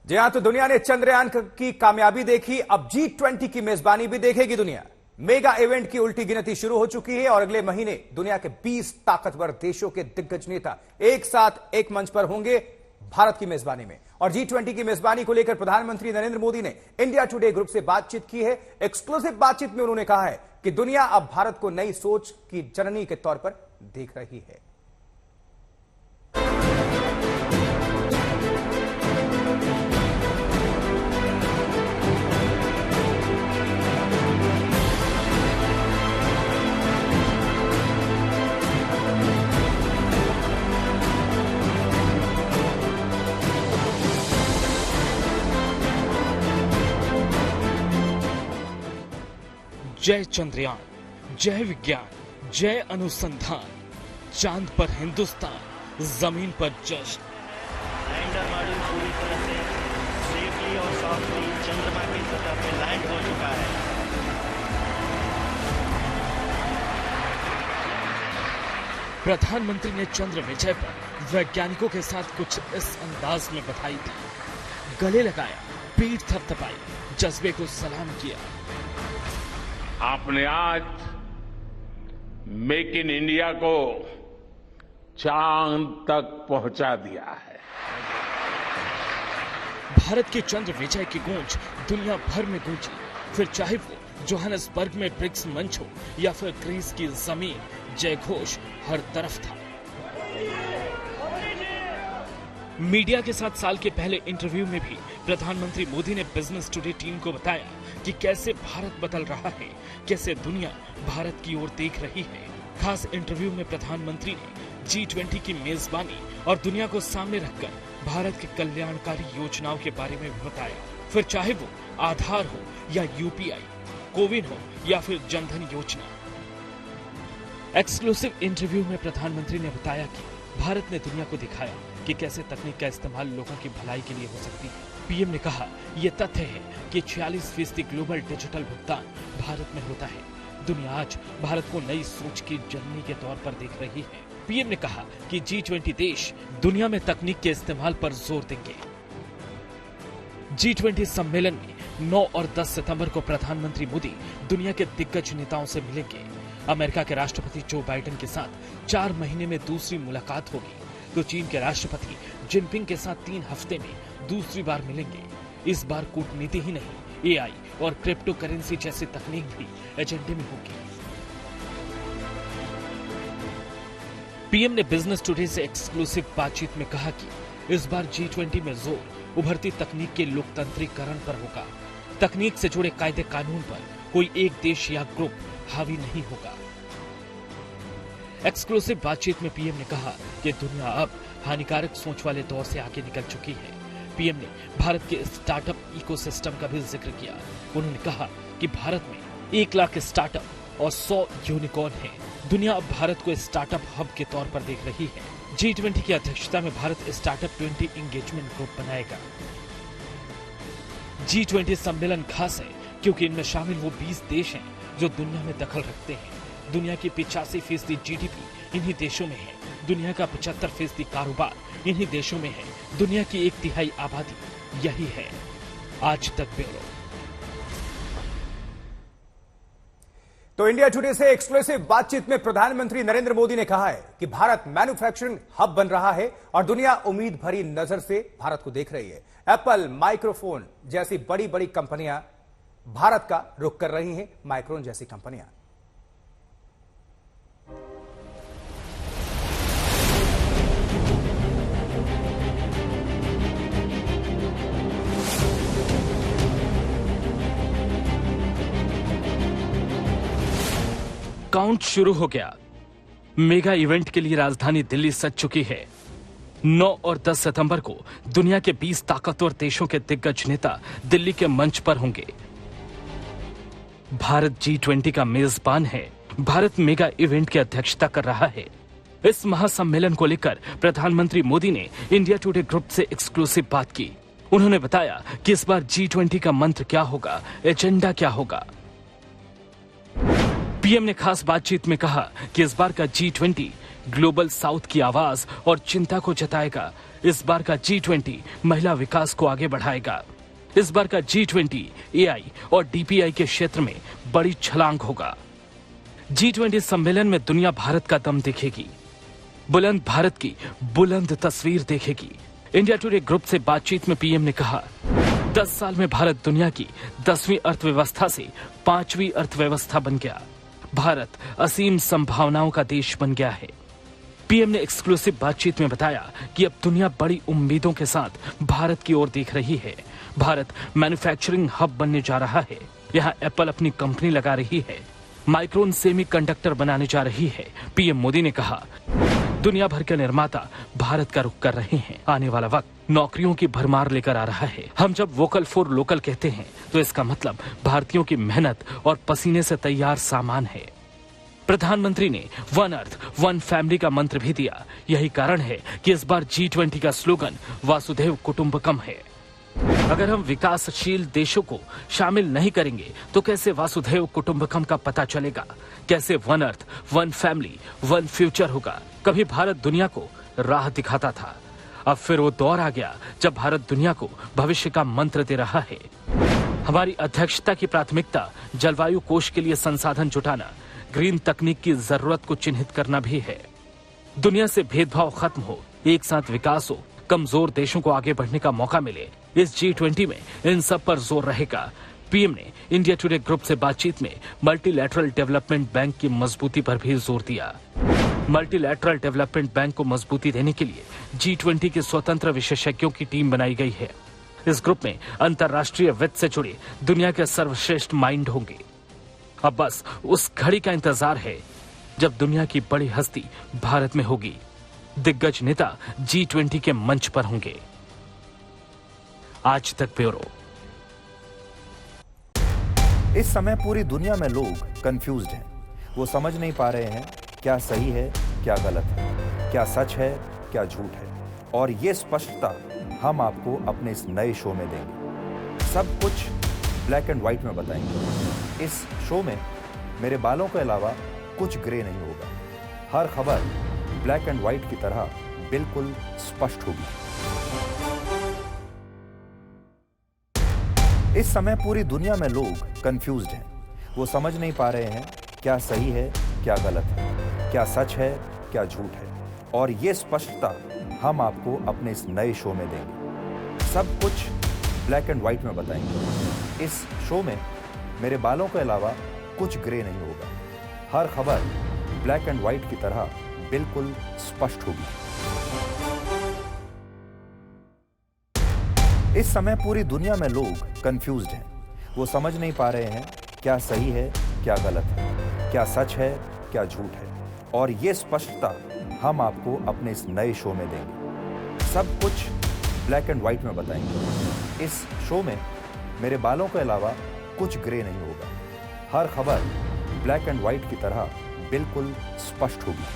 जी हां, तो दुनिया ने चंद्रयान की कामयाबी देखी, अब G20 की मेजबानी भी देखेगी दुनिया। मेगा इवेंट की उल्टी गिनती शुरू हो चुकी है और अगले महीने दुनिया के 20 ताकतवर देशों के दिग्गज नेता एक साथ एक मंच पर होंगे भारत की मेजबानी में। और G20 की मेजबानी को लेकर प्रधानमंत्री नरेंद्र मोदी ने इंडिया टुडे ग्रुप से बातचीत की है। एक्सक्लूसिव बातचीत में उन्होंने कहा है कि दुनिया अब भारत को नई सोच की जननी के तौर पर देख रही है। जय चंद्रयान, जय विज्ञान, जय अनुसंधान। चांद पर हिंदुस्तान, जमीन पर जश्न। लैंडर मॉड्यूल पूरी तरह से सेफली और सॉफ्टली चंद्रमा की सतह पे लैंड हो चुका है। प्रधानमंत्री ने चंद्र विजय पर वैज्ञानिकों के साथ कुछ इस अंदाज में बधाई दी, गले लगाया, पीठ थपथपाई, जज्बे को सलाम किया। आपने आज मेक इन इंडिया को चांद तक पहुंचा दिया है। भारत के चंद्र विजय की गूंज दुनिया भर में गूंजी, फिर चाहे वो जोहान्सबर्ग में ब्रिक्स मंच हो या फिर ग्रीस की जमीन, जय घोष हर तरफ था। मीडिया के साथ साल के पहले इंटरव्यू में भी प्रधानमंत्री मोदी ने बिजनेस टुडे टीम को बताया कि कैसे भारत बदल रहा है, कैसे दुनिया भारत की ओर देख रही है। खास इंटरव्यू में प्रधानमंत्री ने G20 की मेजबानी और दुनिया को सामने रखकर भारत के कल्याणकारी योजनाओं के बारे में भी बताया, फिर चाहे वो आधार हो या UPI, कोविन हो या फिर जनधन योजना। एक्सक्लूसिव इंटरव्यू में प्रधानमंत्री ने बताया कि भारत ने दुनिया को दिखाया कि कैसे तकनीक का इस्तेमाल लोगों की भलाई के लिए हो सकती है। पीएम ने कहा, यह तथ्य है कि 46% ग्लोबल डिजिटल भुगतान भारत में होता है। दुनिया आज भारत को नई सोच की जननी के तौर पर देख रही है। पीएम ने कहा कि G20 देश दुनिया में तकनीक के इस्तेमाल पर जोर देंगे। G20 सम्मेलन में 9 और 10 सितंबर को प्रधानमंत्री मोदी दुनिया के दिग्गज नेताओं से मिलेंगे। अमेरिका के राष्ट्रपति जो बाइडेन के साथ 4 महीने में दूसरी मुलाकात होगी, तो चीन के राष्ट्रपति जिनपिंग के साथ 3 हफ्ते में दूसरी बार मिलेंगे। इस बार कूटनीति ही नहीं, AI और क्रिप्टो करेंसी जैसी तकनीक भी एजेंडे में होगी। पीएम ने बिजनेस टुडे से एक्सक्लूसिव बातचीत में कहा कि इस बार G20 में जोर उभरती तकनीक के लोकतंत्रीकरण पर होगा। तकनीक से जुड़े कायदे कानून पर कोई एक देश या ग्रुप हावी नहीं होगा। एक्सक्लूसिव बातचीत में पीएम ने कहा कि दुनिया अब हानिकारक सोच वाले दौर से आगे निकल चुकी है। पीएम ने भारत के स्टार्टअप इकोसिस्टम का भी जिक्र किया। उन्होंने कहा कि भारत में 1 लाख स्टार्टअप और 100 यूनिकॉर्न हैं। दुनिया अब भारत को स्टार्टअप हब के तौर पर देख रही है। G20 की अध्यक्षता में भारत स्टार्टअप 20 एंगेजमेंट ग्रुप बनाएगा। G20 सम्मेलन खास है क्योंकि इनमें शामिल वो 20 देश हैं जो दुनिया में दखल रखते हैं। दुनिया की 85% GDP इन्हीं देशों में है। दुनिया का 75% कारोबार इन्हीं देशों में है। दुनिया की 1/3 आबादी यही है। आज तक ब्यूरो। तो इंडिया टुडे से एक्सक्लूसिव बातचीत में प्रधानमंत्री नरेंद्र मोदी ने कहा है कि भारत मैन्युफैक्चरिंग हब बन रहा है और दुनिया उम्मीद भरी नजर से भारत को देख रही है। एप्पल, माइक्रोफोन जैसी बड़ी बड़ी कंपनियां भारत का रुख कर रही हैं। माइक्रोन जैसी कंपनियां काउंट शुरू हो गया। मेगा इवेंट के लिए राजधानी दिल्ली सज चुकी है। 9 और 10 सितंबर को दुनिया के 20 ताकतवर देशों के दिग्गज नेता दिल्ली के मंच पर होंगे। भारत G20 का मेजबान है। भारत मेगा इवेंट की अध्यक्षता कर रहा है। इस महासम्मेलन को लेकर प्रधानमंत्री मोदी ने इंडिया टुडे ग्रुप से एक्सक्लूसिव बात की। उन्होंने बताया कि इस बार G20 का मंत्र क्या होगा, एजेंडा क्या होगा। पीएम ने खास बातचीत में कहा कि इस बार का G20 ग्लोबल साउथ की आवाज और चिंता को जताएगा। इस बार का G20 महिला विकास को आगे बढ़ाएगा। इस बार का G20 AI और DPI के क्षेत्र में बड़ी छलांग होगा। G20 सम्मेलन में दुनिया भारत का दम देखेगी, बुलंद भारत की बुलंद तस्वीर देखेगी। इंडिया टुडे ग्रुप से बातचीत में पीएम ने कहा, 10 साल में भारत दुनिया की 10वीं अर्थव्यवस्था से 5वीं अर्थव्यवस्था बन गया। भारत असीम संभावनाओं का देश बन गया है। पीएम ने एक्सक्लूसिव बातचीत में बताया कि अब दुनिया बड़ी उम्मीदों के साथ भारत की ओर देख रही है। भारत मैन्युफैक्चरिंग हब बनने जा रहा है। यहाँ एप्पल अपनी कंपनी लगा रही है, माइक्रोन सेमीकंडक्टर बनाने जा रही है। पीएम मोदी ने कहा, दुनिया भर के निर्माता भारत का रुख कर रहे हैं। आने वाला वक्त नौकरियों की भरमार लेकर आ रहा है। हम जब वोकल फॉर लोकल कहते हैं तो इसका मतलब भारतीयों की मेहनत और पसीने से तैयार सामान है। प्रधानमंत्री ने वन अर्थ वन फैमिली का मंत्र भी दिया। यही कारण है कि इस बार G20 का स्लोगन वासुदेव कुटुंबकम है। अगर हम विकासशील देशों को शामिल नहीं करेंगे तो कैसे वासुदेव कुटुंबकम का पता चलेगा? कैसे one earth one family one future होगा? कभी भारत दुनिया को राह दिखाता था, अब फिर वो दौर आ गया जब भारत दुनिया को भविष्य का मंत्र दे रहा है। हमारी अध्यक्षता की प्राथमिकता जलवायु कोष के लिए संसाधन जुटाना, ग्रीन तकनीक की जरूरत को चिन्हित करना भी है। दुनिया से भेदभाव खत्म हो, एक साथ विकास हो, कमजोर देशों को आगे बढ़ने का मौका मिले। इस G20 में इन सब पर जोर रहेगा। पीएम ने इंडिया टुडे ग्रुप से बातचीत में मल्टीलैटरल डेवलपमेंट बैंक की मजबूती पर भी जोर दिया। मल्टीलैटरल डेवलपमेंट बैंक को मजबूती देने के लिए G20 के स्वतंत्र विशेषज्ञों की टीम बनाई गई है। इस ग्रुप में अंतर्राष्ट्रीय वित्त से जुड़े दुनिया के सर्वश्रेष्ठ माइंड होंगे। अब बस उस घड़ी का इंतजार है जब दुनिया की बड़ी हस्ती भारत में होगी। दिग्गज नेता G20 के मंच पर होंगे। आज तक ब्यूरो। इस समय पूरी दुनिया में लोग कंफ्यूज्ड हैं। वो समझ नहीं पा रहे हैं क्या सही है, क्या गलत है, क्या सच है, क्या झूठ है। और ये स्पष्टता हम आपको अपने इस नए शो में देंगे। सब कुछ ब्लैक एंड व्हाइट में बताएंगे। इस शो में मेरे बालों के अलावा कुछ ग्रे नहीं होगा। हर खबर ब्लैक एंड व्हाइट की तरह बिल्कुल स्पष्ट होगी। इस समय पूरी दुनिया में लोग कंफ्यूज्ड हैं। वो समझ नहीं पा रहे हैं क्या सही है, क्या गलत है, क्या सच है, क्या झूठ है। और ये स्पष्टता हम आपको अपने इस नए शो में देंगे। सब कुछ ब्लैक एंड व्हाइट में बताएंगे। इस शो में मेरे बालों के अलावा कुछ ग्रे नहीं होगा। हर खबर ब्लैक एंड व्हाइट की तरह बिल्कुल स्पष्ट होगी। इस समय पूरी दुनिया में लोग कंफ्यूज्ड हैं। वो समझ नहीं पा रहे हैं क्या सही है, क्या गलत है, क्या सच है, क्या झूठ है। और ये स्पष्टता हम आपको अपने इस नए शो में देंगे। सब कुछ ब्लैक एंड व्हाइट में बताएंगे। इस शो में मेरे बालों के अलावा कुछ ग्रे नहीं होगा। हर खबर ब्लैक एंड व्हाइट की तरह बिल्कुल स्पष्ट होगी।